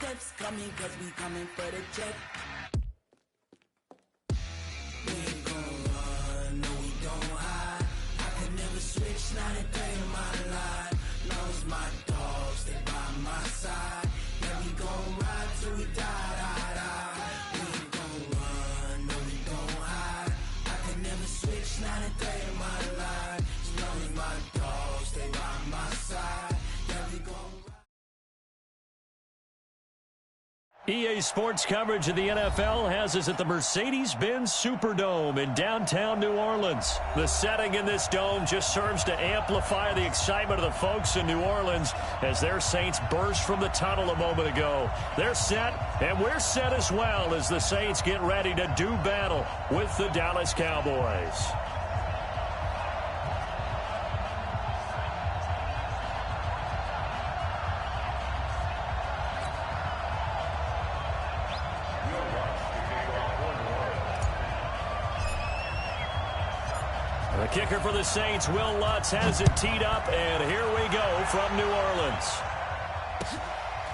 steps coming, cause we coming for the check. We ain't gon' run, no we don't hide. I can never switch, not a day in my life. Long as my dogs, they by my side. Yeah, we gon' ride till we die, die, die. We ain't gon' run, no we don't hide. I can never switch, not a day in my life. As long as my dogs, they by my side. Yeah, we gon' ride. EA Sports coverage of the NFL has us at the Mercedes-Benz Superdome in downtown New Orleans. The setting in this dome just serves to amplify the excitement of the folks in New Orleans as their Saints burst from the tunnel a moment ago. They're set, and we're set as well as the Saints get ready to do battle with the Dallas Cowboys. The kicker for the Saints, Will Lutz, has it teed up, and here we go from New Orleans.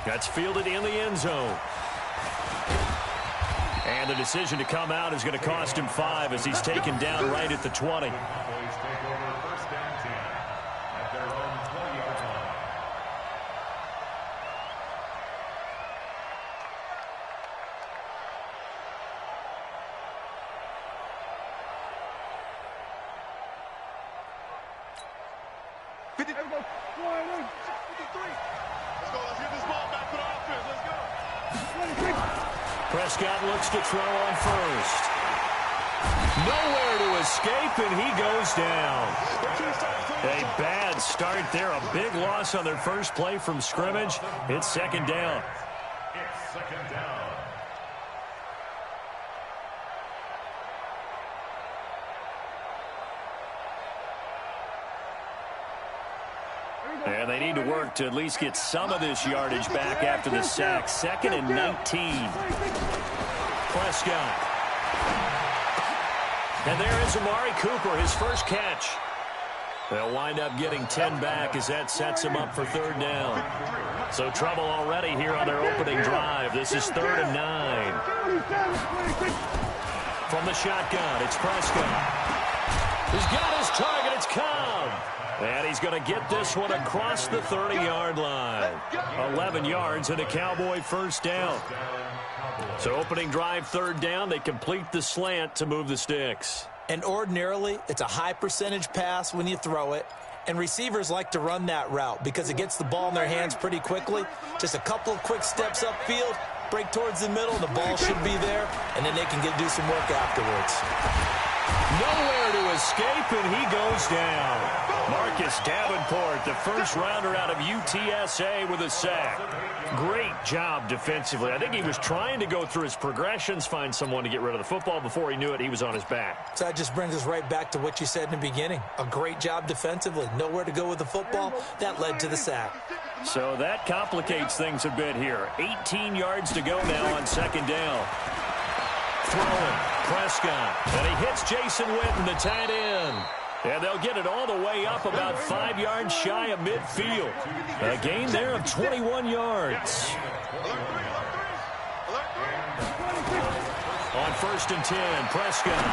That's fielded in the end zone. And the decision to come out is going to cost him 5 as he's taken down right at the 20. Prescott looks to throw on first. Nowhere to escape, and he goes down. A bad start there. A big loss on their first play from scrimmage. It's second down. It's second down. And they need to work to at least get some of this yardage back after the sack. 2nd and 19. Prescott. And there is Amari Cooper, his first catch. They'll wind up getting 10 back as that sets him up for 3rd down. So trouble already here on their opening drive. This is 3rd and 9. From the shotgun, it's Prescott. He's got his target. It's Cobb. And he's going to get this one across the 30-yard line. 11 yards and a Cowboy first down. So opening drive, 3rd down. They complete the slant to move the sticks. And ordinarily, it's a high percentage pass when you throw it. And receivers like to run that route because it gets the ball in their hands pretty quickly. Just a couple of quick steps upfield, break towards the middle, the ball should be there, and then they can do some work afterwards. Nowhere to escape, and he goes down. Marcus Davenport, the first rounder out of UTSA with a sack. Great job defensively. I think he was trying to go through his progressions, find someone to get rid of the football. Before he knew it, he was on his back. So that just brings us right back to what you said in the beginning. A great job defensively. Nowhere to go with the football. That led to the sack. So that complicates things a bit here. 18 yards to go now on 2nd down. Throwing, Prescott, and he hits Jason Witten, the tight end. And they'll get it all the way up about 5 yards shy of midfield. A gain there of 21 yards. On 1st and 10, Prescott.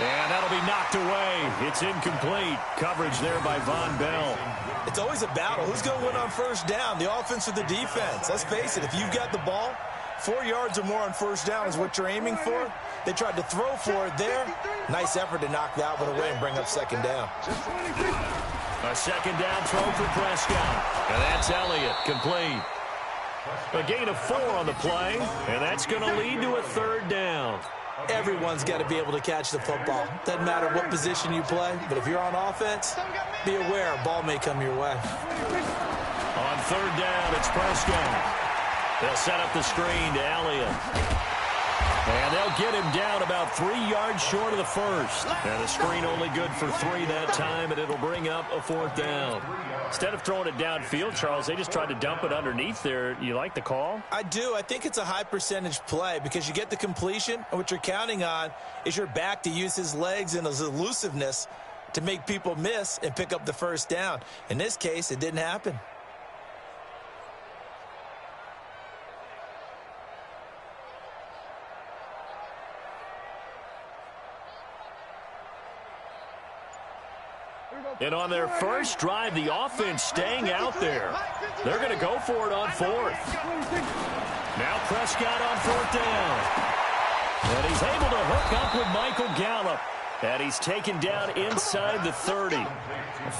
And that'll be knocked away. It's incomplete. Coverage there by Von Bell. It's always a battle. Who's going to win on 1st down, the offense or the defense? Let's face it, if you've got the ball, 4 yards or more on 1st down is what you're aiming for. They tried to throw for it there. Nice effort to knock that one away and bring up 2nd down. A 2nd down throw for Prescott. And that's Elliott, complete. A gain of 4 on the play, and that's going to lead to a 3rd down. Everyone's got to be able to catch the football. Doesn't matter what position you play, but if you're on offense, be aware a ball may come your way. On 3rd down, it's Prescott. They'll set up the screen to Elliott. And they'll get him down about 3 yards short of the first. And the screen only good for 3 that time, and it'll bring up a 4th down. Instead of throwing it downfield, Charles, they just tried to dump it underneath there. You like the call? I do. I think it's a high percentage play because you get the completion, and what you're counting on is your back to use his legs and his elusiveness to make people miss and pick up the 1st down. In this case, it didn't happen. And on their first drive, the offense staying out there. They're going to go for it on fourth. Now Prescott on fourth down. And he's able to hook up with Michael Gallup. And he's taken down inside the 30.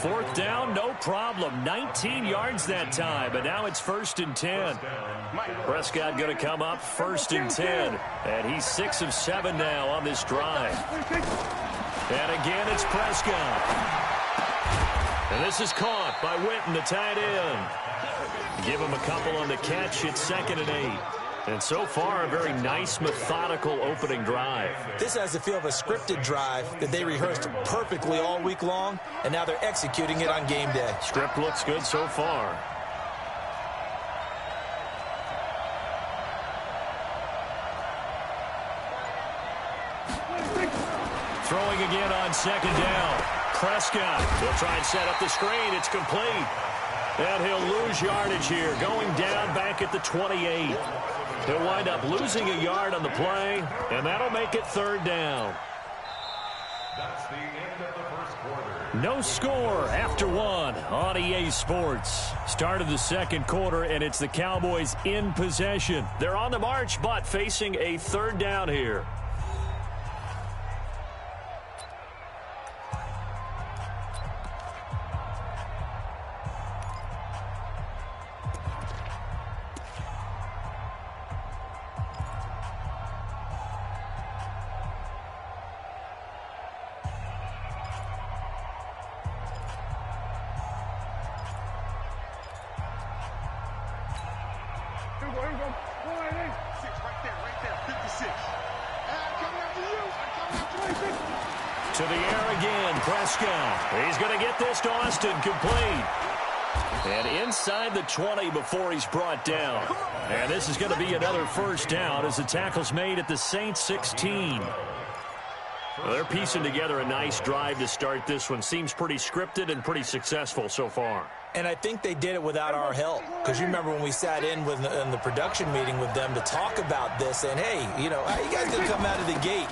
Fourth down, no problem. 19 yards that time, but now it's 1st and 10. Prescott going to come up 1st and 10. And he's 6 of 7 now on this drive. And again, it's Prescott. And this is caught by Witten, the tight end. Give him a couple on the catch. It's 2nd and 8. And so far, a very nice, methodical opening drive. This has the feel of a scripted drive that they rehearsed perfectly all week long, and now they're executing it on game day. Script looks good so far. Throwing again on 2nd down. Prescott will try and set up the screen. It's complete. And he'll lose yardage here, going down back at the 28. He'll wind up losing a yard on the play, and that'll make it 3rd down. That's the end of the first quarter. No score after 1 on EA Sports. Start of the 2nd quarter, and it's the Cowboys in possession. They're on the march, but facing a 3rd down here. To the air again, Prescott. He's going to get this to Austin, complete. And inside the 20 before he's brought down. And this is going to be another 1st down as the tackle's made at the Saints 16. Well, they're piecing together a nice drive to start this one. Seems pretty scripted and pretty successful so far. And I think they did it without our help. Because you remember when we sat in the production meeting with them to talk about this, and hey, you know, how you guys going to come out of the gate?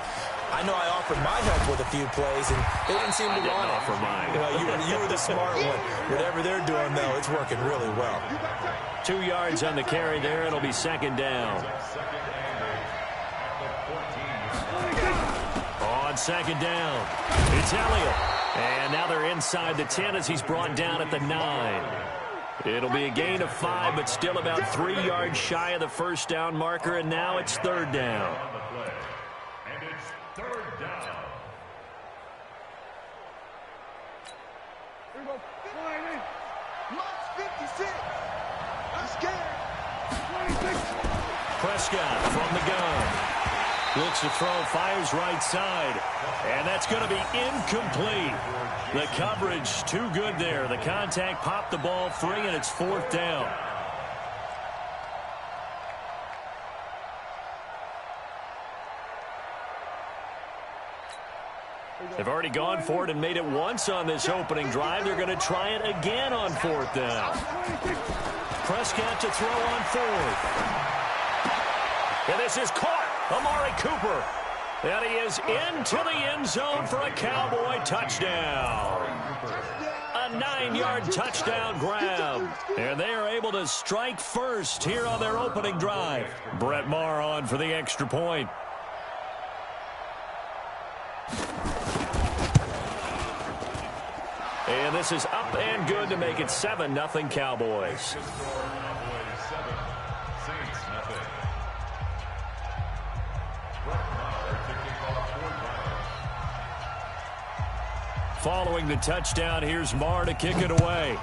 I know I offered my help with a few plays, and they didn't seem to want it. Offer mine. You were the smart one. Whatever they're doing, though, it's working really well. 2 yards on the carry there. It'll be 2nd down. On 2nd down, it's Elliott. And now they're inside the 10 as he's brought down at the 9. It'll be a gain of 5, but still about 3 yards shy of the 1st down marker, and now it's 3rd down. And it's 3rd down. Here we go. March 56. I'm scared. 26. Prescott from the gun. Looks to throw, fires right side. And that's going to be incomplete. The coverage too good there. The contact popped the ball free, and it's 4th down. They've already gone for it and made it once on this opening drive. They're going to try it again on 4th down. Prescott to throw on 4th. And this is caught. Amari Cooper. And he is into the end zone for a Cowboy touchdown. A 9-yard touchdown grab. And they are able to strike first here on their opening drive. Brett Maher on for the extra point. And this is up and good to make it 7-0 Cowboys. Following the touchdown, here's Maher to kick it away.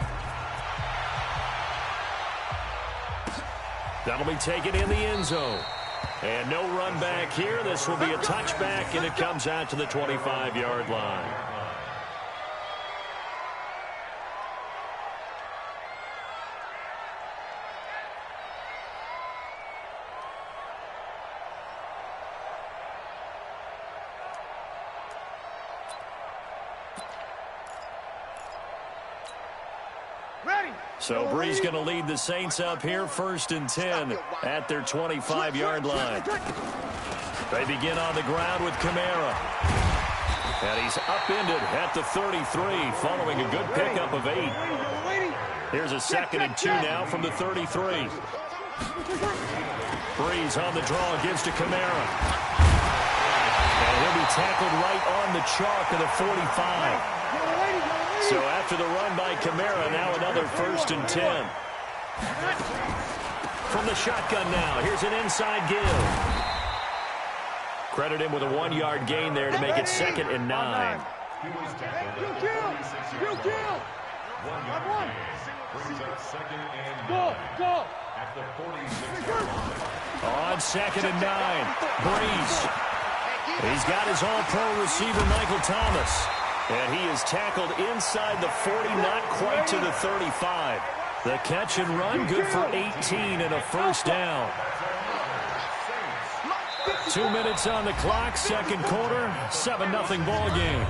That'll be taken in the end zone. And no run back here. This will be a touchback, and it comes out to the 25-yard line. So Bree's going to lead the Saints up here, 1st and 10 at their 25-yard line. They begin on the ground with Kamara. And he's upended at the 33 following a good pickup of 8. Here's a 2nd and 2 now from the 33. Breeze on the draw, gives to Kamara. And he'll be tackled right on the chalk of the 45. So after the run by Kamara, now another 1st and 10. From the shotgun now, here's an inside give. Credit him with a 1-yard gain there to make it 2nd and 9. Go. On 2nd and 9, Breeze. He's got his all-pro receiver, Michael Thomas. And he is tackled inside the 40, not quite to the 35. The catch and run, good for 18 and a 1st down. 2 minutes on the clock, 2nd quarter, 7-0 ball game.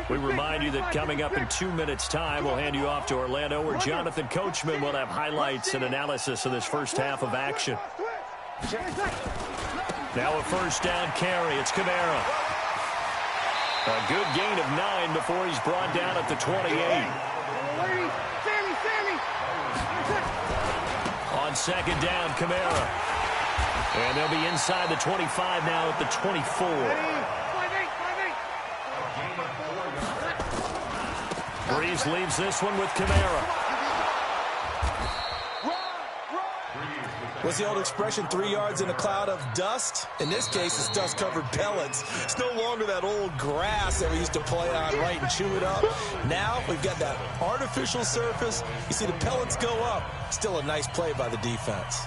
We remind you that coming up in 2 minutes' time, we'll hand you off to Orlando, where Jonathan Coachman will have highlights and analysis of this first half of action. Now a 1st down carry. It's Kamara. A good gain of 9 before he's brought down at the 28. On 2nd down, Kamara. And they'll be inside the 25 now at the 24. Breeze leaves this one with Kamara. What's the old expression, 3 yards in a cloud of dust? In this case, it's dust-covered pellets. It's no longer that old grass that we used to play on, right, and chew it up. Now we've got that artificial surface. You see the pellets go up. Still a nice play by the defense.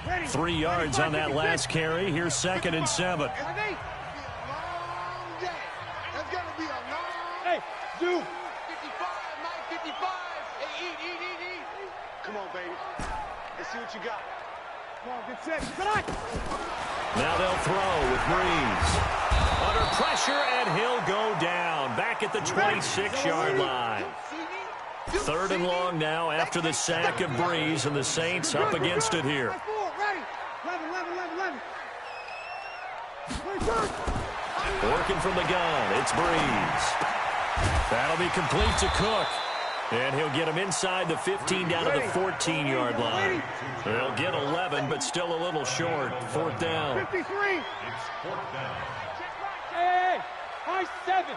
Ready. 3 yards on that last carry. Here's 2nd and 7. That's gonna be a long. Hey, do 55, Mike, 55. Hey, eat. Come on, baby. Let's see what you got. Come on, get set. Come on. Now they'll throw with Breeze. Under pressure, and he'll go down. Back at the 26-yard line. 3rd and long now after the sack of Breeze, and the Saints up against it here. Working from the gun, it's Breeze. That'll be complete to Cook. And he'll get him inside the 15 down to the 14-yard line. They'll get 11, but still a little short. 4th down. 53. Hey, high 7.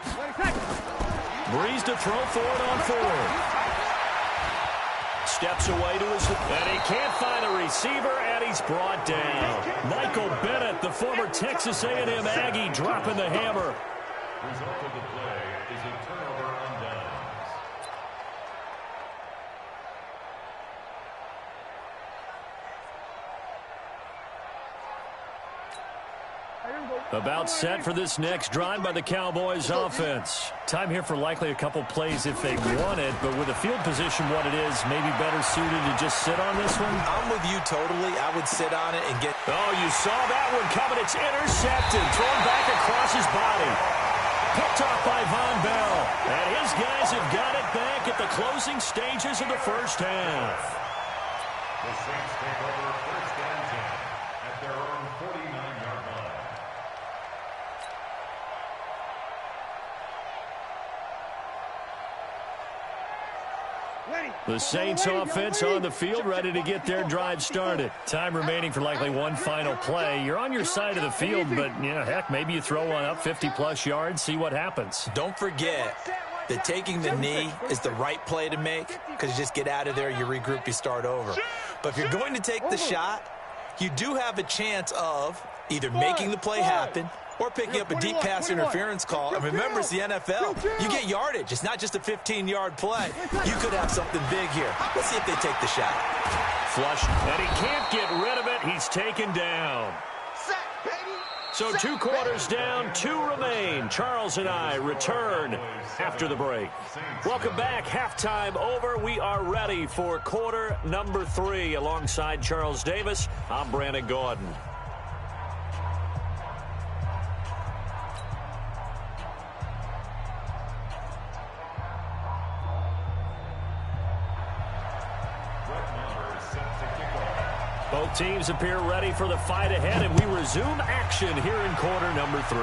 Breeze to throw for it on 4th. Steps away to his, and he can't find a receiver, and he's brought down. Michael Bennett, the former Texas A&M Aggie, dropping the hammer. Result of the play is a turnover on downs. About set for this next drive by the Cowboys offense. Time here for likely a couple plays if they want it, but with the field position what it is, maybe better suited to just sit on this one? I'm with you totally. I would sit on it and get... Oh, you saw that one coming. It's intercepted. Thrown back across his body. Picked off by Von Bell. And his guys have got it back at the closing stages of the first half. The Saints take over 1st and 10 at their own 49-yard line. The Saints offense on the field, ready to get their drive started. Time remaining for likely one final play. You're on your side of the field, but, heck, maybe you throw one up 50-plus yards, see what happens. Don't forget that taking the knee is the right play to make, because you just get out of there, you regroup, you start over. But if you're going to take the shot, you do have a chance of either making the play happen or picking up a deep pass interference call. And remember, it's the NFL. You get yardage. It's not just a 15-yard play. You could have something big here. Let's see if they take the shot. Flush, and he can't get rid of it. He's taken down. So 2 quarters down, 2 remain. Charles and I return after the break. Welcome back. Halftime over. We are ready for quarter number 3. Alongside Charles Davis, I'm Brandon Gordon. Both teams appear ready for the fight ahead, and we resume action here in quarter number 3.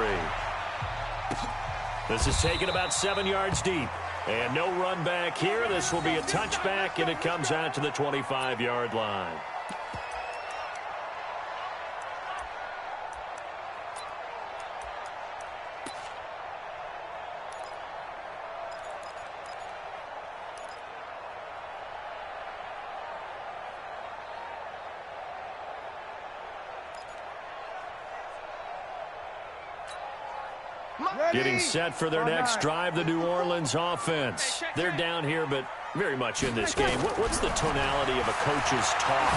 This is taken about 7 yards deep. And no run back here. This will be a touchback, and it comes out to the 25-yard line. Getting set for their next drive, the New Orleans offense. They're down here, but very much in this game. What's the tonality of a coach's talk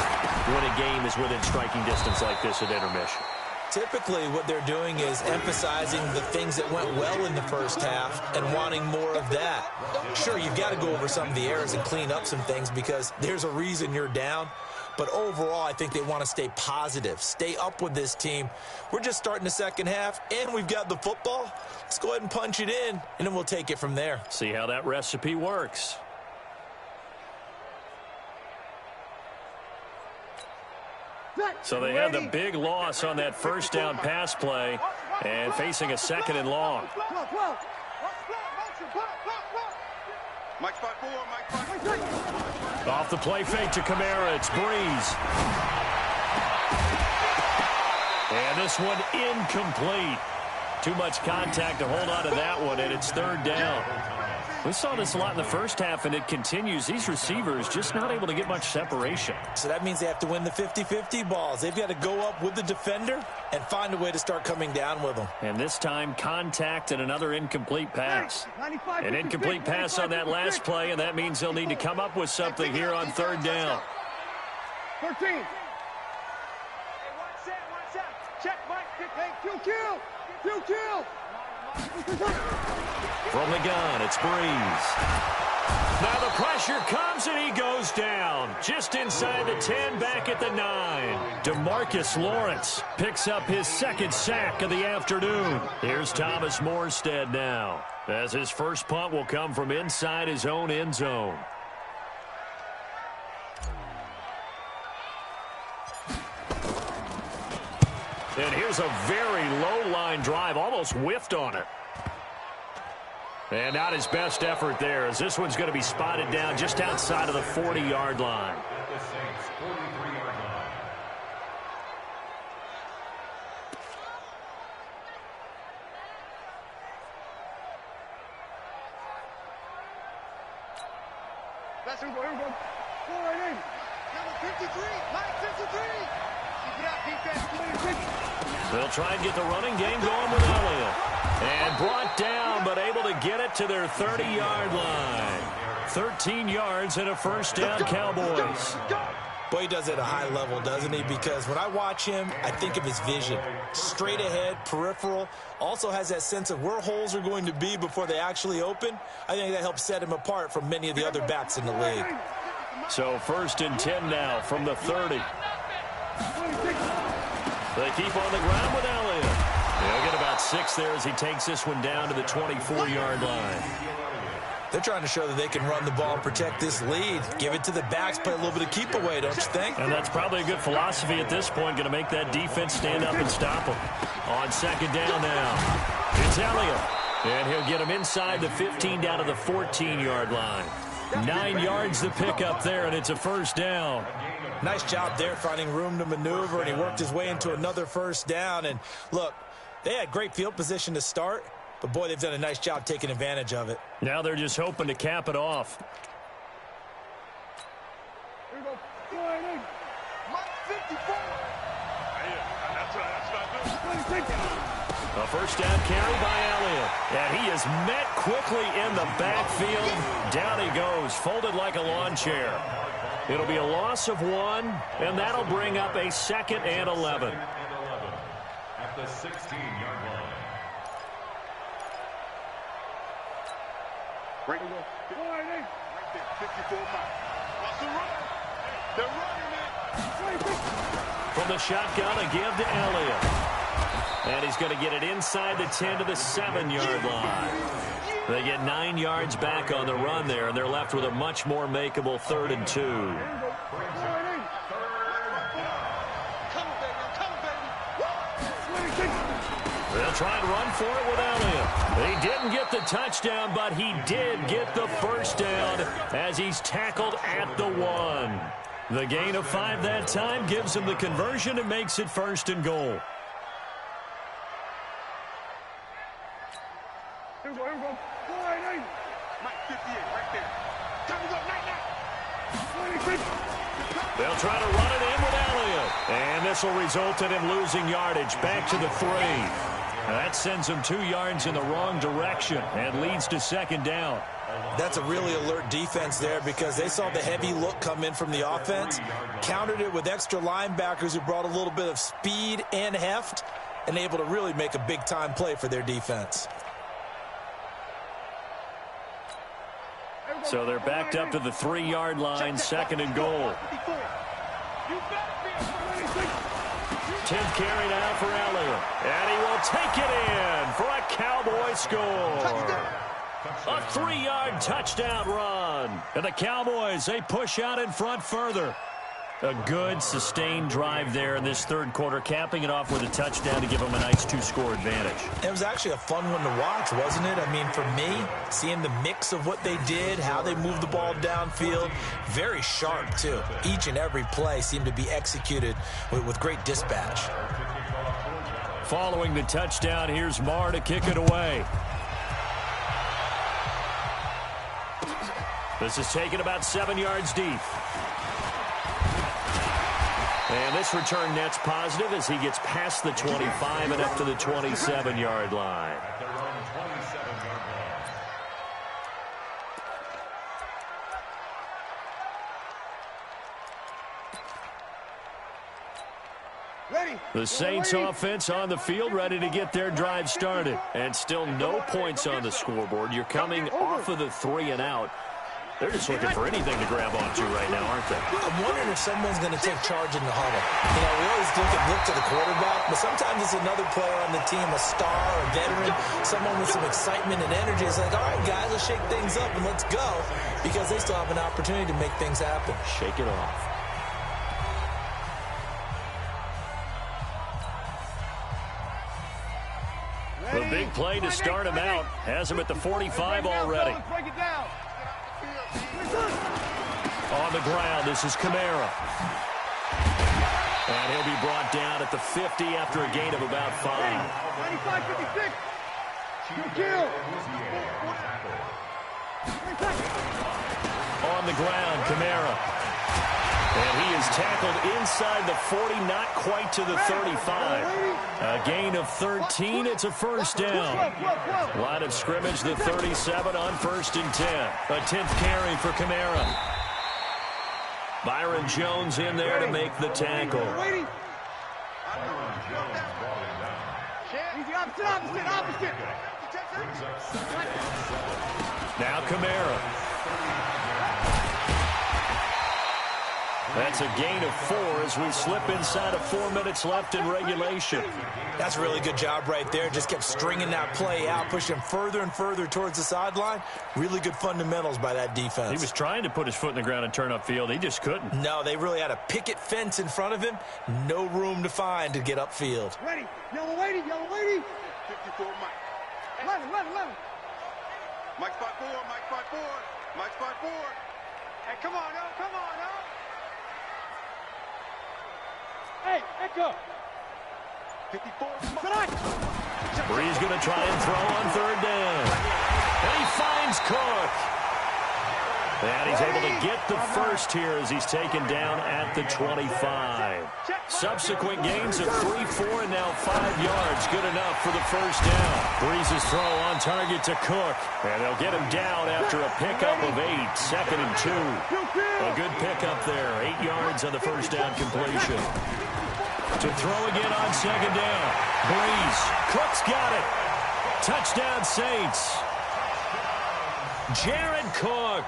when a game is within striking distance like this at intermission? Typically, what they're doing is emphasizing the things that went well in the first half and wanting more of that. Sure, you've got to go over some of the errors and clean up some things because there's a reason you're down. But overall, I think they want to stay positive, stay up with this team. We're just starting the second half, and we've got the football. Let's go ahead and punch it in, and then we'll take it from there. See how that recipe works. So they had the big loss on that first down pass play and facing a second and long. Off the play fake to Kamara, it's Breeze. And this one incomplete. Too much contact to hold on to that one, and it's third down. We saw this a lot in the first half, and it continues. These receivers just not able to get much separation. So that means they have to win the 50-50 balls. They've got to go up with the defender and find a way to start coming down with them. And this time, contact and another incomplete pass. An incomplete pass on that last play, and that means they'll need to come up with something here on third down. 13. Check, Mike. Kill. From the gun, it's Breeze. Now the pressure comes, and he goes down. Just inside the 10, back at the 9. DeMarcus Lawrence picks up his second sack of the afternoon. Here's Thomas Morstead now, as his first punt will come from inside his own end zone. And here's a very low-line drive, almost whiffed on it. And not his best effort there, as this one's going to be spotted down just outside of the 40-yard line. That's him, here we go. Go right in. Number 53, Mike 53. Keep it up, defense. They'll try and get the running game going with Elliott. And brought down, but able to get it to their 30-yard line. 13 yards and a first down, Cowboys. Boy, he does it at a high level, doesn't he? Because when I watch him, I think of his vision. Straight ahead, peripheral. Also has that sense of where holes are going to be before they actually open. I think that helps set him apart from many of the other backs in the league. So 1st and 10 now from the 30. They keep on the ground with Elliott. They'll get about 6 there as he takes this one down to the 24-yard line. They're trying to show that they can run the ball and protect this lead. Give it to the backs, play a little bit of keep away, don't you think? And that's probably a good philosophy at this point, going to make that defense stand up and stop them. On second down now, it's Elliott. And he'll get him inside the 15 down to the 14-yard line. 9 yards to pick up there, and it's a first down. Nice job there finding room to maneuver, and he worked his way into another first down. And look, they had great field position to start, but boy, they've done a nice job taking advantage of it. Now they're just hoping to cap it off. Here we go. Go right in. Mike 54. That's right. A first down carry by Elliott. And he is met quickly in the backfield. Down he goes, folded like a lawn chair. It'll be a loss of 1, and that'll bring up a 2nd and 11. At the 16-yard line. Right. Go right in. Right there. 54 miles. What's the run? They're running it. From the shotgun, a give to Elliott. And he's going to get it inside the 10 to the 7-yard line. They get 9 yards back on the run there, and they're left with a much more makeable 3rd and 2. They'll try and run for it with Elliott. He didn't get the touchdown, but he did get the first down as he's tackled at the 1. The gain of 5 that time gives him the conversion and makes it 1st and goal. Here we go. Mike 58 right there. Time to go. Night. They'll try to run it in with Elliott. And this will result in him losing yardage back to the 3. That sends him 2 yards in the wrong direction and leads to 2nd down. That's a really alert defense there because they saw the heavy look come in from the offense, countered it with extra linebackers who brought a little bit of speed and heft, and able to really make a big-time play for their defense. So they're backed up to the 3-yard line, 2nd and goal. 10th carry now for Elliott. And he will take it in for a Cowboy score. A 3-yard touchdown run. And the Cowboys, they push out in front further. A good, sustained drive there in this 3rd quarter, capping it off with a touchdown to give them a nice 2-score advantage. It was actually a fun one to watch, wasn't it? I mean, for me, seeing the mix of what they did, how they moved the ball downfield, very sharp, too. Each and every play seemed to be executed with great dispatch. Following the touchdown, here's Marr to kick it away. This is taken about 7 yards deep. And this return net's positive as he gets past the 25 and up to the 27-yard line. The Saints offense on the field, ready to get their drive started. And still no points on the scoreboard. You're coming off of the 3 and out. They're just looking for anything to grab onto right now, aren't they? I'm wondering if someone's going to take charge in the huddle. You know, we always look to the quarterback, but sometimes it's another player on the team, a star, a veteran, someone with some excitement and energy. It's like, all right, guys, let's shake things up and let's go, because they still have an opportunity to make things happen. Shake it off. The big play to start him out has him at the 45 already. On the ground, this is Kamara. And he'll be brought down at the 50 after a gain of about 5. 95-56. Kill. On the ground, Kamara. And he is tackled inside the 40, not quite to the 35. A gain of 13, it's a first down. Line of scrimmage, the 37 on 1st and 10. A 10th carry for Kamara. Byron Jones in there to make the tackle. Opposite. Now Kamara. That's a gain of 4 as we slip inside of 4 minutes left in regulation. That's a really good job right there. Just kept stringing that play out, pushing him further and further towards the sideline. Really good fundamentals by that defense. He was trying to put his foot in the ground and turn upfield. He just couldn't. No, they really had a picket fence in front of him. No room to find to get upfield. Ready. Yellow lady. 54 Mike. 11. Mike spot 4. Mike spot 4. Hey, come on, no. Hey, echo. 54. Bree's going to try and throw on 3rd down. And he finds Cook. And he's able to get the first here as he's taken down at the 25. Subsequent gains of 3, 4, and now 5 yards. Good enough for the first down. Bree's throw on target to Cook. And they'll get him down after a pickup of 8. 2nd and 2. A good pickup there. 8 yards on the first down completion. To throw again on 2nd down. Breeze. Cook's got it. Touchdown Saints. Jared Cook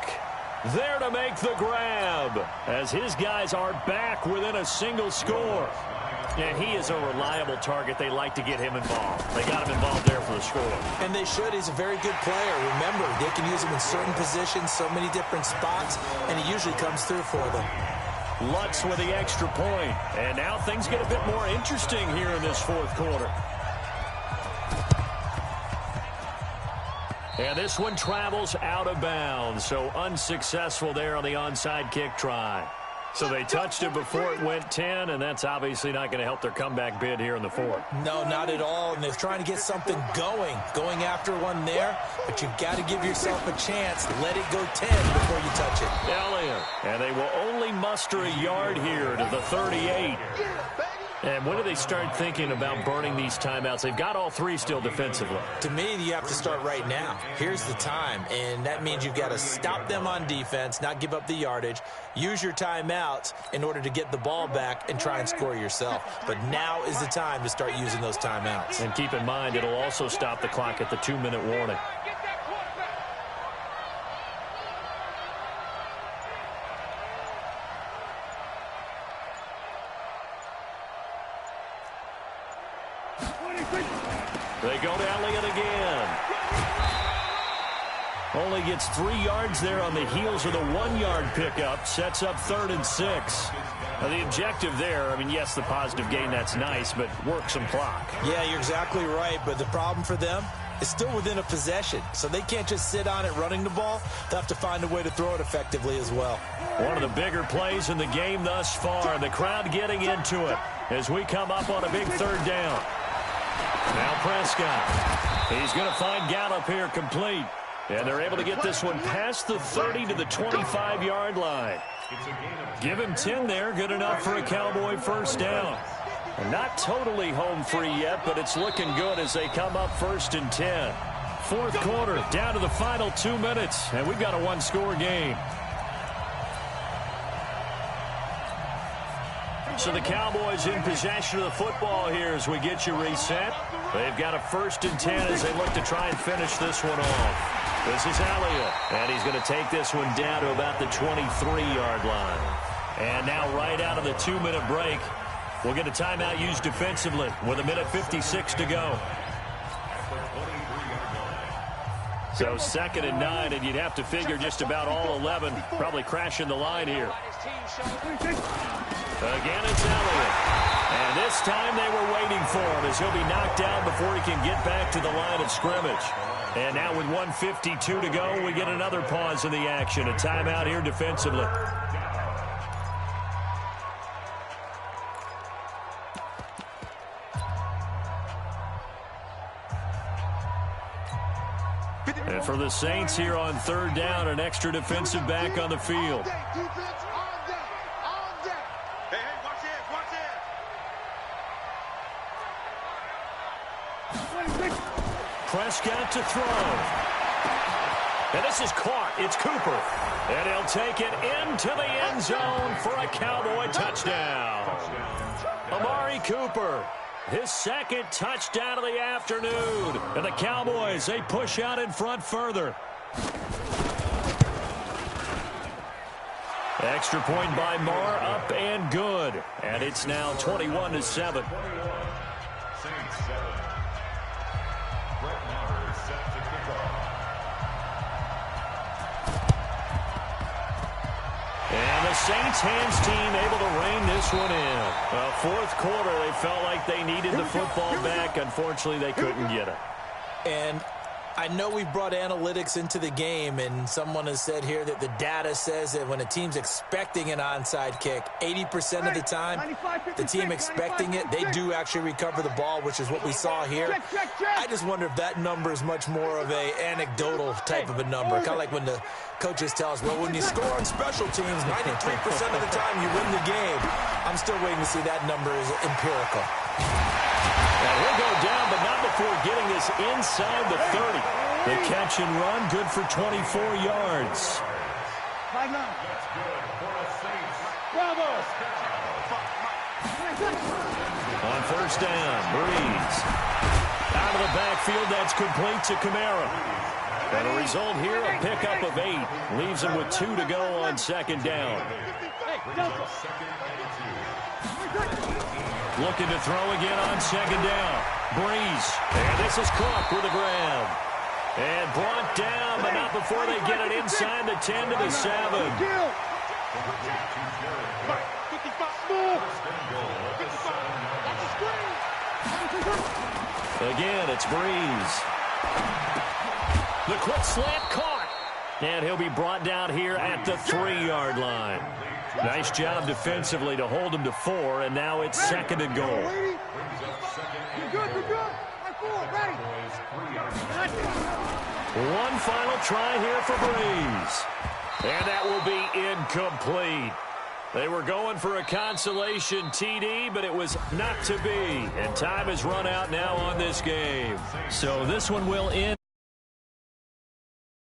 there to make the grab as his guys are back within a single score. And he is a reliable target. They like to get him involved. They got him involved there for the score. And they should. He's a very good player. Remember, they can use him in certain positions, so many different spots, and he usually comes through for them. Lutz with the extra point. And now things get a bit more interesting here in this 4th quarter. And this one travels out of bounds, so unsuccessful there on the onside kick try. So they touched it before it went 10, and that's obviously not going to help their comeback bid here in the fourth. No, not at all, and they're trying to get something going after one there, but you've got to give yourself a chance. Let it go 10 before you touch it. Elliott, and they will only muster a yard here to the 38. And when do they start thinking about burning these timeouts? They've got all three still defensively. To me, you have to start right now. Here's the time, and that means you've got to stop them on defense, not give up the yardage, use your timeouts in order to get the ball back and try and score yourself. But now is the time to start using those timeouts. And keep in mind, it'll also stop the clock at the 2-minute warning. They go to Elliott again. Only gets 3 yards there on the heels of the 1-yard pickup. Sets up 3rd and 6. Now, the objective there, I mean, yes, the positive gain, that's nice, but work some clock. Yeah, you're exactly right, but the problem for them is still within a possession, so they can't just sit on it running the ball. They'll have to find a way to throw it effectively as well. One of the bigger plays in the game thus far, and the crowd getting into it as we come up on a big 3rd down. Now Prescott. He's going to find Gallup here complete. And they're able to get this one past the 30 to the 25-yard line. Give him 10 there. Good enough for a Cowboy first down. And not totally home free yet, but it's looking good as they come up 1st and 10. 4th quarter, down to the final 2 minutes, and we've got a 1-score game. So the Cowboys in possession of the football here as we get you reset. They've got a 1st and 10 as they look to try and finish this one off. This is Elliott, and he's going to take this one down to about the 23-yard line. And now right out of the 2-minute break, we'll get a timeout used defensively with 1:56 to go. So 2nd and 9, and you'd have to figure just about all 11 probably crashing the line here. Again, it's Elliott. And this time they were waiting for him as he'll be knocked down before he can get back to the line of scrimmage. And now with 1:52 to go, we get another pause in the action. A timeout here defensively. And for the Saints here on 3rd down, an extra defensive back on the field. Prescott to throw. And this is caught. It's Cooper. And he'll take it into the end zone for a Cowboy touchdown. Amari Cooper, his 2nd touchdown of the afternoon. And the Cowboys, they push out in front further. Extra point by Marr, up and good. And it's now 21-7. And the Saints hands team able to rein this one in. 4th quarter, they felt like they needed the football back. Unfortunately, they couldn't get it. And I know we've brought analytics into the game, and someone has said here that the data says that when a team's expecting an onside kick, 80% of the time, the team expecting it, they do actually recover the ball, which is what we saw here. I just wonder if that number is much more of a anecdotal type of a number, kind of like when the coaches tell us, well, when you score on special teams, 93% of the time you win the game. I'm still waiting to see that number is empirical. And he'll go down, but not before getting this inside the 30. The catch and run, good for 24 yards. On 1st down, Breeze. Out of the backfield, that's complete to Kamara. And a result here, a pickup of 8. Leaves him with 2 to go on 2nd down. Looking to throw again on 2nd down. Breeze. And this is Cook with a grab. And brought down, but not before they get it inside the 10 to the 7. Again, it's Breeze. The quick slant caught. And he'll be brought down here at the 3-yard line. Nice job defensively to hold him to 4, and now it's 2nd and goal. You're good. Ready. One final try here for Breeze. And that will be incomplete. They were going for a consolation TD, but it was not to be. And time has run out now on this game. So this one will end.